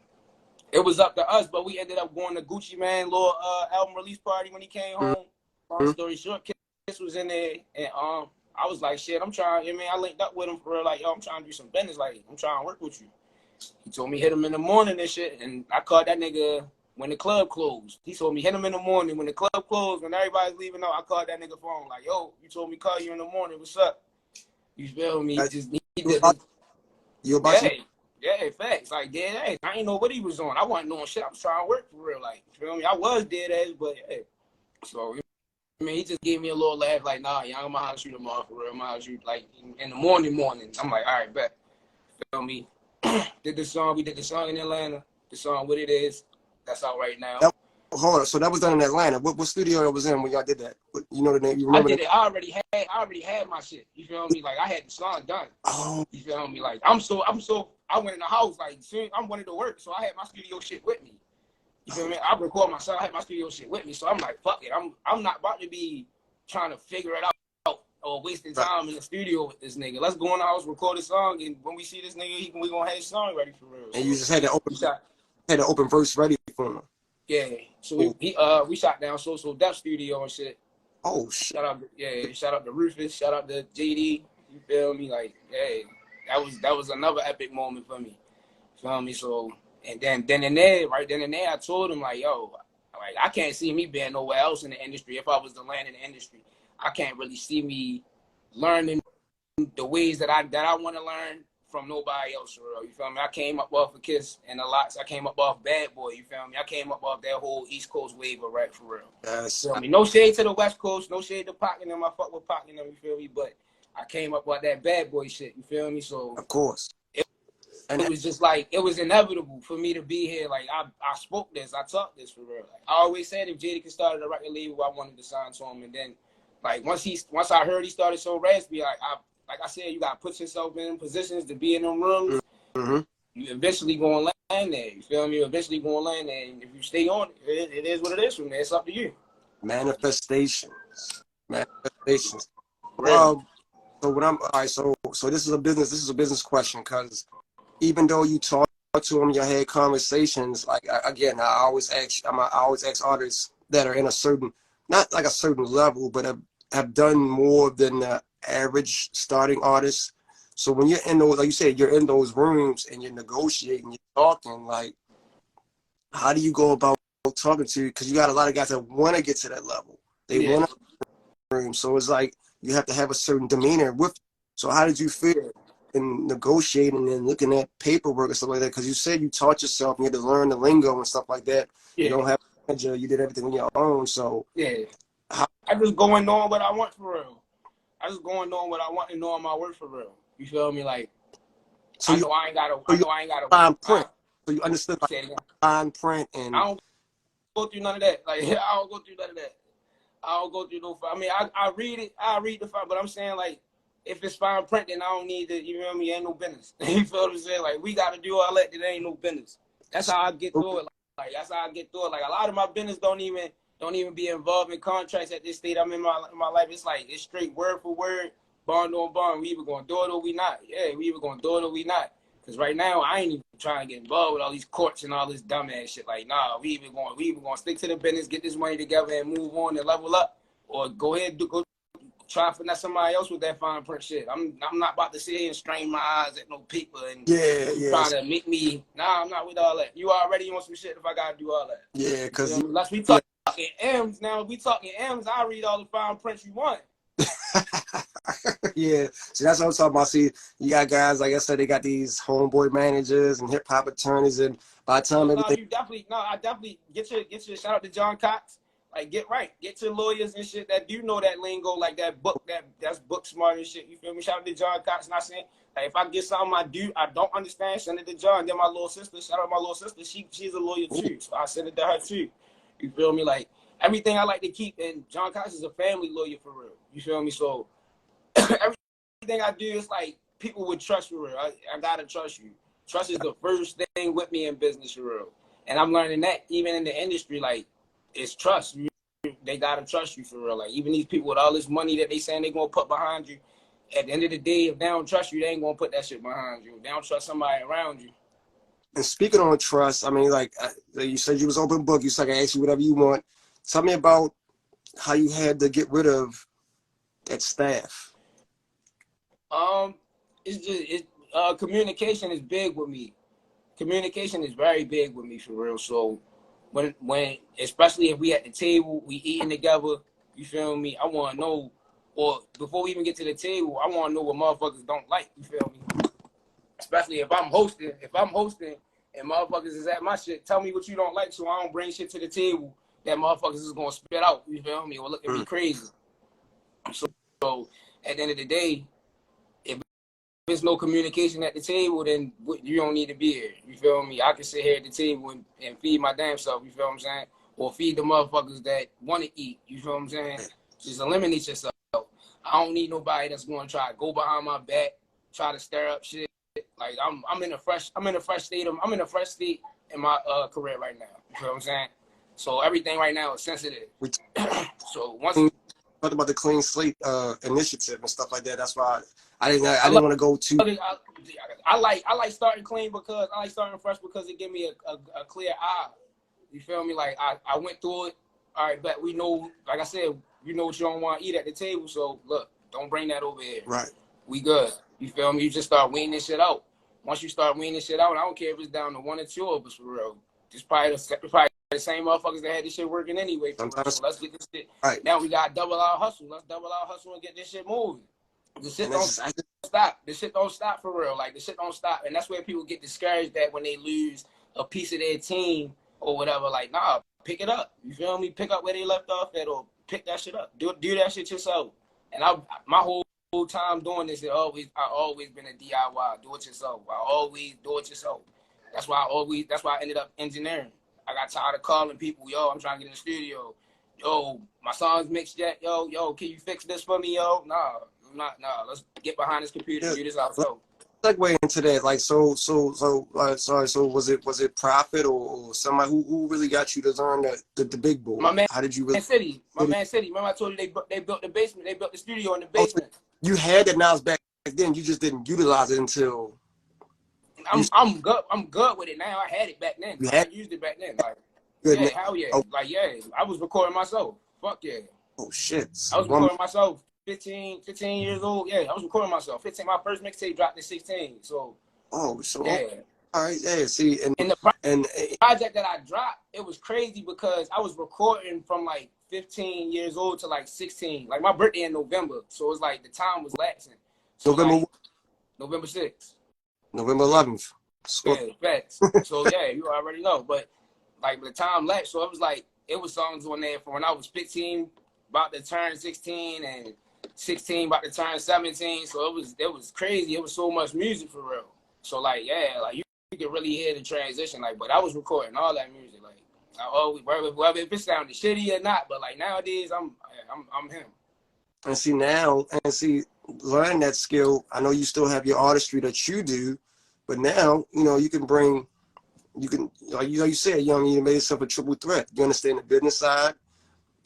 it was up to us, but we ended up going to Gucci Mane little album release party when he came home. Long story short, Kiss was in there, and I was like, shit, I'm trying. I mean, I linked up with him for real, like, yo, I'm trying to do some business, like, I'm trying to work with you. He told me hit him in the morning and shit, and I called that nigga when the club closed. He told me hit him in the morning when the club closed, when everybody's leaving out. I called that nigga phone like, yo, you told me call you in the morning. What's up? You feel me? You about to? Yeah, facts. Like, dead ass. I ain't know what he was on. I wasn't doing shit. I was trying to work for real. Like, you feel me? I was dead ass, but yeah. So, I mean, he just gave me a little laugh, like, nah, young, I'm gonna holler you tomorrow for real. I'm gonna holler you like in the morning. I'm like, all right, bet. Feel me? Did the song. We did the song in Atlanta. The song, what it is. That's out right now. Hold on. So that was done in Atlanta. What studio it was in when y'all did that? You know the name? You I remember? did it. I already had my shit. You feel me? Like I had the song done. Oh. You feel me? Like I went in the house like soon I wanted to work, so I had my studio shit with me. You feel me? I record myself. I had my studio shit with me, so I'm like, fuck it. I'm not about to be trying to figure it out or wasting time in the studio with this nigga. Let's go in the house, record a song, and when we see this nigga, we gonna have his song ready for real. And you just had the open verse ready for him. Yeah. So we shot down So Def Studio and shit. Oh shit. Shout out to Rufus, shout out to JD. You feel me? Like, hey, that was another epic moment for me. Feel me? So and then and there, I told him like, yo, like I can't see me being nowhere else in the industry. If I was to land in the industry, I can't really see me learning the ways that I want to learn from nobody else, for real. You feel me? I came up off of Kiss and a lot. I came up off Bad Boy. You feel me? I came up off that whole East Coast wave of rap, for real. Feel me? No shade to the West Coast. No shade to Pac and them. I fuck with Pac and them. You feel me? But I came up with that Bad Boy shit. You feel me? So of course, it was just like it was inevitable for me to be here. Like I spoke this, I talked this for real. Like, I always said if Jada could start a record label, I wanted to sign to him. And then, like once I heard he started So Raspy, like I said, you gotta put yourself in positions to be in them rooms. You eventually gonna land there. You feel me? You eventually gonna land there. And if you stay on it, it is what it is from there. It's up to you. Manifestations. Really? So when I'm all right, so this is a business question, because even though you talk to them, you had conversations. Like again, I always ask artists that are in a certain, not like a certain level, but have done more than the average starting artist. So when you're in those, like you said, you're in those rooms and you're negotiating, you're talking, like, how do you go about talking to? Because you got a lot of guys that want to get to that level. They want to room. So it's like you have to have a certain demeanor with. So how did you feel in negotiating and looking at paperwork and stuff like that? Because you said you taught yourself, you had to learn the lingo and stuff like that. You don't have a manager, you did everything on your own. So I just going on what I want for real. I just going on what I want and knowing my work for real. You feel me? Like, so I ain't gotta fine print. So you understood like, fine print and. I don't go through none of that. Like, I don't go through none of that. I don't go through no. I mean, I read it. I read the file, but I'm saying like, if it's fine print, then I don't need to. You feel me? Ain't no business. You feel what I'm saying? Like, we gotta do all that. There ain't no business. That's how I get through it. Like that's how I get through it. Like a lot of my business don't even be involved in contracts at this state I'm in my life. It's like it's straight word for word, bond on bond. We either gonna do it or we not. Yeah, we either gonna do it or we not. Cause right now I ain't even trying to get involved with all these courts and all this dumbass shit. Like, nah, we either gonna stick to the business, get this money together, and move on and level up, or go ahead and go try to finesse somebody else with that fine print shit. I'm not about to sit here and strain my eyes at no paper and trying to make me. Nah, I'm not with all that. You already on some shit if I gotta do all that. Yeah, cause you know, unless we talking M's now, if we talking M's, I read all the fine prints you want. Yeah, so that's what I'm talking about. See, you got guys, like I said, they got these homeboy managers and hip hop attorneys, and by the time everything. I definitely get your shout out to John Cox. Like, get to lawyers and shit that do know that lingo, like that book, that's book smart and shit. You feel me? Shout out to John Cox. Not saying like if I get something I don't understand, send it to John. Then my little sister, shout out my little sister. She's a lawyer too, so I send it to her too. You feel me? Like everything I like to keep, and John Cox is a family lawyer for real. You feel me? So everything I do is like people would trust for real. I gotta trust you. Trust is the first thing with me in business for real. And I'm learning that even in the industry, like it's trust. they gotta trust you for real. Like even these people with all this money that they saying they gonna put behind you, at the end of the day, if they don't trust you, they ain't gonna put that shit behind you. If they don't trust somebody around you. And speaking on trust, I mean, like you said, you was open book. You said I can ask you whatever you want. Tell me about how you had to get rid of that staff. It's just communication is big with me. Communication is very big with me for real. So when especially if we at the table, we eating together, you feel me? I want to know, or before we even get to the table, I want to know what motherfuckers don't like. You feel me? Especially if I'm hosting. If I'm hosting and motherfuckers is at my shit, tell me what you don't like so I don't bring shit to the table that motherfuckers is gonna spit out. You feel me? Or look at me crazy. So at the end of the day, if there's no communication at the table, then you don't need to be here. You feel me? I can sit here at the table and feed my damn self. You feel what I'm saying? Or feed the motherfuckers that want to eat. You feel what I'm saying? Just eliminate yourself. I don't need nobody that's going to try to go behind my back, try to stir up shit. Like I'm in a fresh state in my career right now. You feel what I'm saying? So everything right now is sensitive. So once talked about the clean slate initiative and stuff like that. That's why I didn't want to go too. I like starting clean because I like starting fresh because it give me a clear eye. You feel me? Like I went through it. All right, but we know, like I said, you know what you don't want to eat at the table. So look, don't bring that over here. Right. We good. You feel me? You just start weaning this shit out. Once you start weaning this shit out, I don't care if it's down to one or two of us for real. Just probably the same motherfuckers that had this shit working anyway. For real. So let's get this shit. Right. Now we got double our hustle. Let's double our hustle and get this shit moving. The shit don't stop. The shit don't stop for real. Like the shit don't stop. And that's where people get discouraged at when they lose a piece of their team or whatever. Like, nah, pick it up. You feel me? Pick up where they left off at or pick that shit up. Do that shit yourself. And my whole time doing this, I always been a DIY. Do it yourself. I always do it yourself. That's why I ended up engineering. I got tired of calling people, yo, I'm trying to get in the studio. Yo, my song's mixed yet. Yo, can you fix this for me, yo? Nah. Let's get behind this computer and do this ourselves. Segue into that, like, so was it Prophet or somebody who really got you to learn the big boy? My man, how did you really? My man City. Remember I told you they built the basement. They built the studio in the basement. Oh, so you had it now back then. You just didn't utilize it until. I'm good with it now. I had it back then. I used it back then. Like, good, yeah, hell yeah. Oh. Like, yeah, I was recording myself. Fuck yeah. Oh shit. I was recording myself. 15 years old. Yeah, I was recording myself. 15. My first mixtape dropped at 16. So. Oh, so yeah. All right. Yeah. See, and the project that I dropped, it was crazy because I was recording from like 15 years old to like 16. Like my birthday in November, so it was like the time was lapsing. So November 6th. November 11th. Yeah, facts. So yeah, you already know. But like the time lapsed, so it was like it was songs on there from when I was 15, about to turn 16, and 16 about to turn 17. So it was crazy. It was so much music for real. So like yeah, like you could really hear the transition. Like, but I was recording all that music. Like I always, whether if it sounded shitty or not, but like nowadays I'm him. And see learning that skill. I know you still have your artistry that you do, but now you can bring. You can, like you said, you made yourself a triple threat. You understand the business side.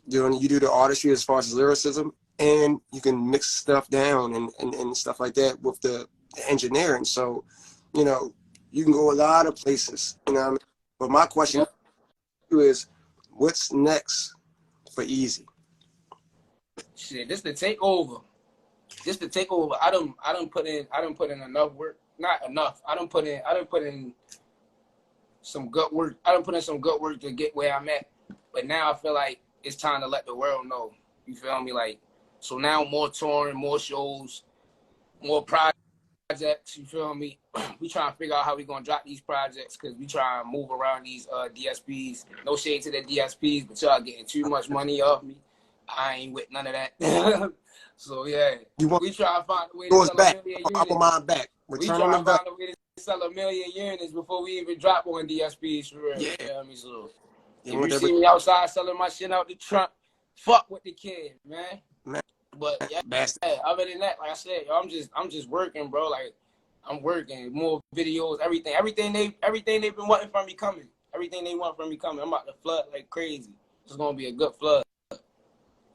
You do the artistry as far as lyricism, and you can mix stuff down and stuff like that with the engineering. So, you can go a lot of places. You know what I mean? But my question is, what's next for Easy? Shit, this the takeover. I don't put in enough work. Not enough. I don't put in some good work. I done put in some good work to get where I'm at. But now I feel like it's time to let the world know. You feel me? Like, so now more touring, more shows, more projects. You feel me? We trying to figure out how we gonna drop these projects because we try and move around these DSPs. No shade to the DSPs, but y'all getting too much money off me. I ain't with none of that. So yeah, we try to find a way to sell back. a million units. My back. We try to find a way to sell 1 million units before we even drop on DSPs for real. Yeah. You know what I mean? So if you see me outside selling my shit out the trunk, fuck with the kid, man. But yeah, other than that, like I said, I'm just working, bro. Like I'm working, more videos, everything they've been wanting from me coming. Everything they want from me coming. I'm about to flood like crazy. It's gonna be a good flood.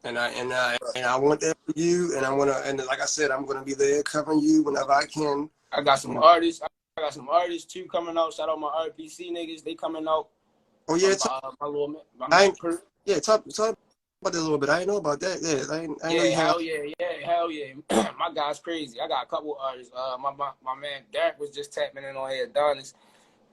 And I want that for you, and like I said, I'm gonna be there covering you whenever I can. I got some artists. I got some artists too coming out. Shout out my RPC niggas. They coming out. Oh yeah, my little man. Talk about that a little bit. I didn't know about that. Yeah, I know you have. Hell yeah. My guy's crazy. I got a couple artists. My man Derek was just tapping in on here. Adonis,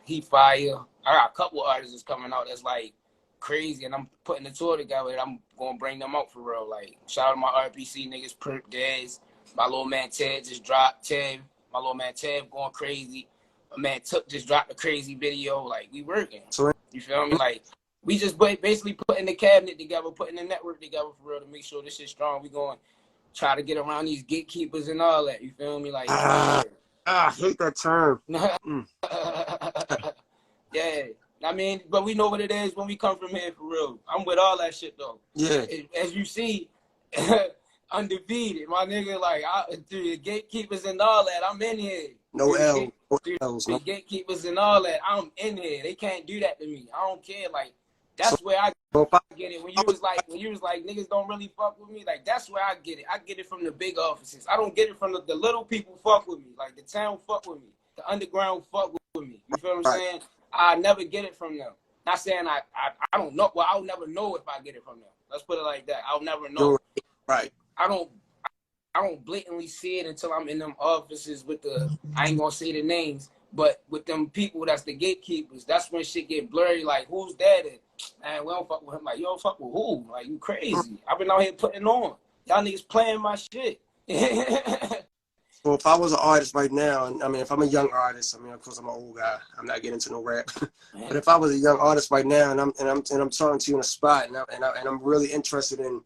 he fire. I got a couple artists that's coming out that's like crazy, and I'm putting the tour together. And I'm gonna bring them out for real. Like shout out to my RPC niggas, Perp Dez. My little man Ted just dropped. My little man Ted going crazy. My man Took just dropped a crazy video. Like we working. So, you feel me? Like we just basically putting the cabinet together, putting the network together for real to make sure this shit's strong. We going to try to get around these gatekeepers and all that. You feel me? Like I hate that term. Yeah. I mean, but we know what it is when we come from here for real. I'm with all that shit though. Yeah. As you see, undefeated, my nigga. Like through the gatekeepers and all that, I'm in here. No L's. The gatekeepers and all that, I'm in here. They can't do that to me. I don't care. Like that's where I get it. When you was like niggas don't really fuck with me. Like that's where I get it. I get it from the big offices. I don't get it from the little people fuck with me. Like the town fuck with me. The underground fuck with me. You feel what I'm saying? I never get it from them. Not saying I don't know. Well, I'll never know if I get it from them. Let's put it like that. I'll never know. Right. I don't blatantly see it until I'm in them offices with I ain't gonna say the names, but with them people that's the gatekeepers, that's when shit get blurry. Like, who's that? Man, we don't fuck with him. Like, you don't fuck with who? Like, you crazy. I've been out here putting on. Y'all niggas playing my shit. Well, if I was an artist right now, and I mean, if I'm a young artist, I mean, of course I'm an old guy. I'm not getting into no rap. But if I was a young artist right now, and I'm talking to you in a spot, and I'm really interested in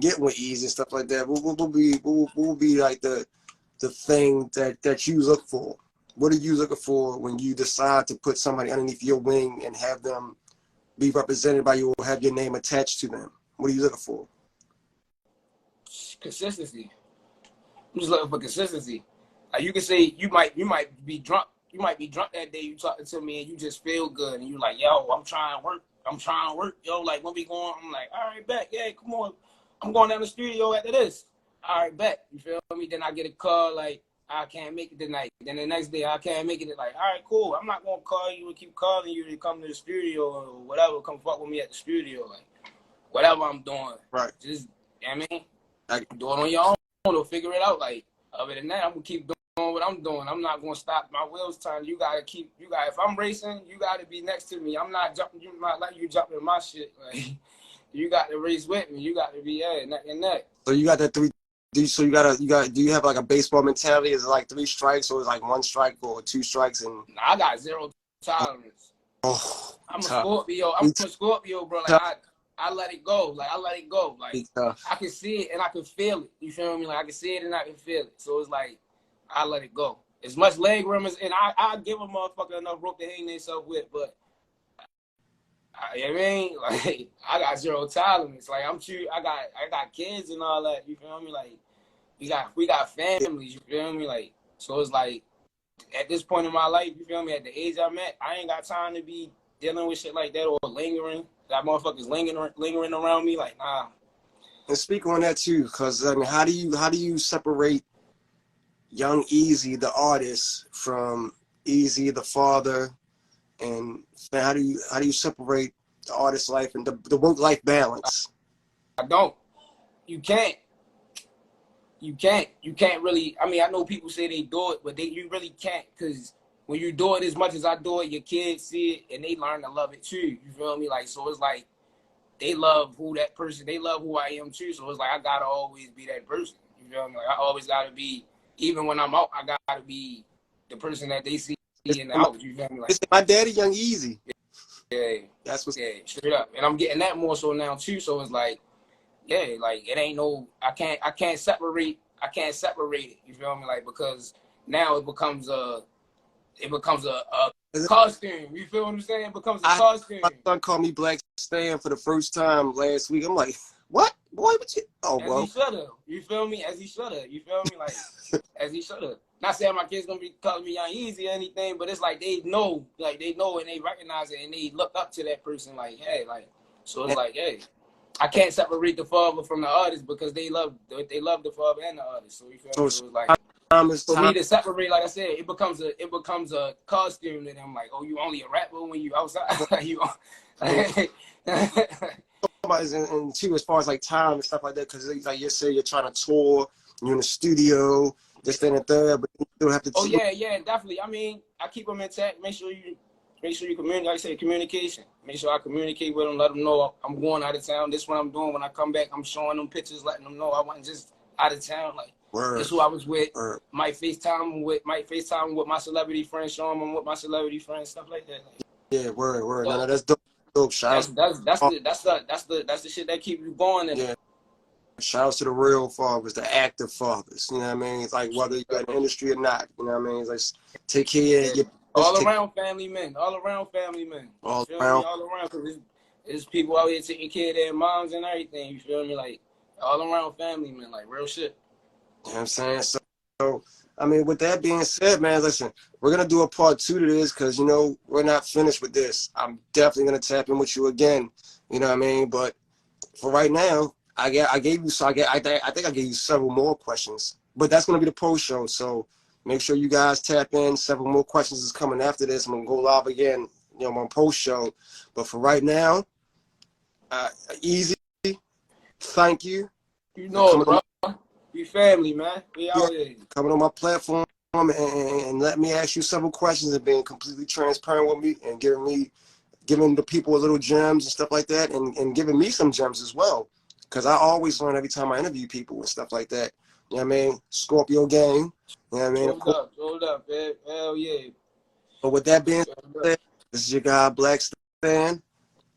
getting with Easy and stuff like that, what will be like the thing that you look for? What are you looking for when you decide to put somebody underneath your wing and have them be represented by you or have your name attached to them? What are you looking for? Consistency. I'm just looking for consistency. Like you can say you might be drunk. You might be drunk that day. You talking to me and you just feel good and you like, yo, I'm trying to work. Yo, like when we going, I'm like, all right, bet, yeah, come on. I'm going down the studio after this. All right, bet. You feel me? Then I get a call like, I can't make it tonight. Then the next day I can't make it. Like, all right, cool. I'm not gonna call you and keep calling you to come to the studio or whatever. Come fuck with me at the studio. Like, whatever I'm doing. Right. Just, you know what I mean? Do it on your own. To figure it out. Like, other than that, I'm gonna keep doing what I'm doing. I'm not gonna stop my wheels turning. If I'm racing, you gotta be next to me. I'm not jumping. You not let you jump in my shit. Like, you got to race with me. You got to be neck and neck. So you got that three. So you got. Do you have like a baseball mentality? Is it like 3 strikes or is it like 1 strike or 2 strikes? And I got 0 tolerance. Oh, I'm a Scorpio. I'm a Scorpio, bro. Like I let it go. Like I let it go. Like I can see it and I can feel it. You feel me? Like I can see it and I can feel it. So it's like I let it go. As much leg room as, and I give a motherfucker enough rope to hang themselves with, but you know what I mean? Like I got 0 tolerance. Like I got kids and all that. You feel me? Like we got families. You feel me? Like so it's like at this point in my life, you feel me? At the age I'm at, I ain't got time to be dealing with shit like that or lingering. That motherfuckers lingering around me, like nah. And speak on that too, because I mean, how do you separate Young Easy, the artist, from Easy, the father, and how do you separate the artist life and the work-life balance? I don't. You can't. You can't really. I mean, I know people say they do it, but you really can't, because when you do it as much as I do it, your kids see it and they learn to love it too. You feel me? Like, so it's like they love they love who I am too. So it's like I gotta always be that person. You feel me? Like I always gotta be, even when I'm out, I gotta be the person that they see in the house. You feel me? Like my daddy, Young Easy. Yeah, that's what's straight up. And I'm getting that more so now too. So it's like, yeah, like it ain't no. I can't separate it. You feel me? Like because now it becomes a costume. You feel what I'm saying? It becomes a costume. My son called me BlackStan for the first time last week. I'm like, what? Boy, what you? Oh, well. As he should have. You feel me? As he should have. You feel me? Like, as he should have. Not saying my kids gonna be calling me Young Easy or anything, but it's like they know and they recognize it and they look up to that person. Like, hey, like, so it's like, hey. I can't separate the father from the artist because they love the father and the artist. So you feel me? So it's like for me to separate, like I said, it becomes a costume that I'm like, oh, you only a rapper when you outside. you and too, as far as like time and stuff like that, because like you say, you're trying to tour, you're in the studio, this, that, and third, but you still have to. Oh yeah, definitely. I mean, I keep them intact. Make sure you communicate. Like I say, communication. Make sure I communicate with them. Let them know I'm going out of town. This is what I'm doing. When I come back, I'm showing them pictures, letting them know I wasn't just out of town. Like this who I was with. Might FaceTime with my celebrity friends. Show them I'm with my celebrity friends. Stuff like that. Like, yeah, word. So, no, that's dope. That's the shit that keep you going. Yeah. Shout out to the real fathers, the active fathers. You know what I mean? It's like whether you're in the industry or not. You know what I mean? It's like take care of your all around family men. All around. All around, because there's people out here taking care of their moms and everything. You feel me? Like all around family men, like real shit. You know what I'm saying? So I mean, with that being said, man, listen, we're gonna do a part 2 to this because we're not finished with this. I'm definitely gonna tap in with you again. You know what I mean? But for right now, I think I gave you several more questions. But that's gonna be the post show. So make sure you guys tap in. Several more questions is coming after this. I'm gonna go live again, on post show. But for right now, Easy, thank you. Bro. We family, man. We out here. Coming on my platform and let me ask you several questions and being completely transparent with me and giving the people a little gems and stuff like that and giving me some gems as well. Because I always learn every time I interview people and stuff like that. You know what I mean? Scorpio gang. You know what I mean? Hold up, man. Hell yeah. But with that being said, this is your guy, BlackStan,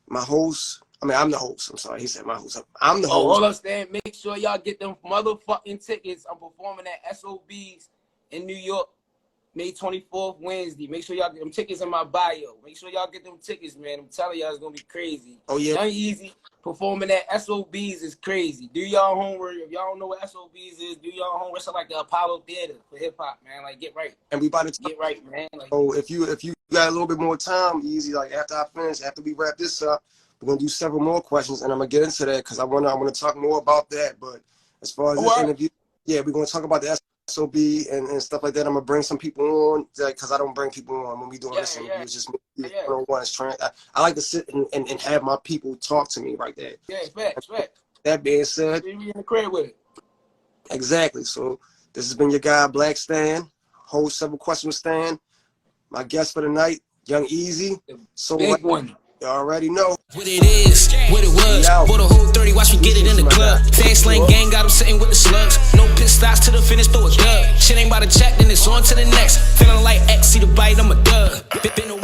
my host. I mean, I'm the host. I'm sorry. He said my host. I'm the host. Hold up, Stan. Make sure y'all get them motherfucking tickets. I'm performing at SOBs in New York, May 24th, Wednesday. Make sure y'all get them tickets in my bio. Make sure y'all get them tickets, man. I'm telling y'all it's going to be crazy. Oh, yeah. Young Easy performing at SOBs is crazy. Do y'all homework. If y'all don't know what SOBs is, do y'all homework. It's like the Apollo Theater for hip-hop, man. Like, get right. And we about to get right, man. Like, so if you got a little bit more time, Easy, like after we wrap this up, we're going to do several more questions, and I'm going to get into that because I want to talk more about that. But as far as this interview, yeah, we're going to talk about the SOB and stuff like that. I'm going to bring some people on because I don't bring people on when we doing this interview. It's just me. I like to sit and have my people talk to me right there. Yeah, facts. That being said, we in the crib with it. Exactly. So this has been your guy, BlackStan, host Several Questions Stan. My guest for the night, Young Easy. So big one. You already know what it is, what it was. Bought a whole 30, watch me get it in the club. Fast lane gang got him sitting with the slugs. No pit stops to the finish, throw a dub. Shit ain't about to check, then it's on to the next. Feeling like X, see the bite, I'm a dub. Been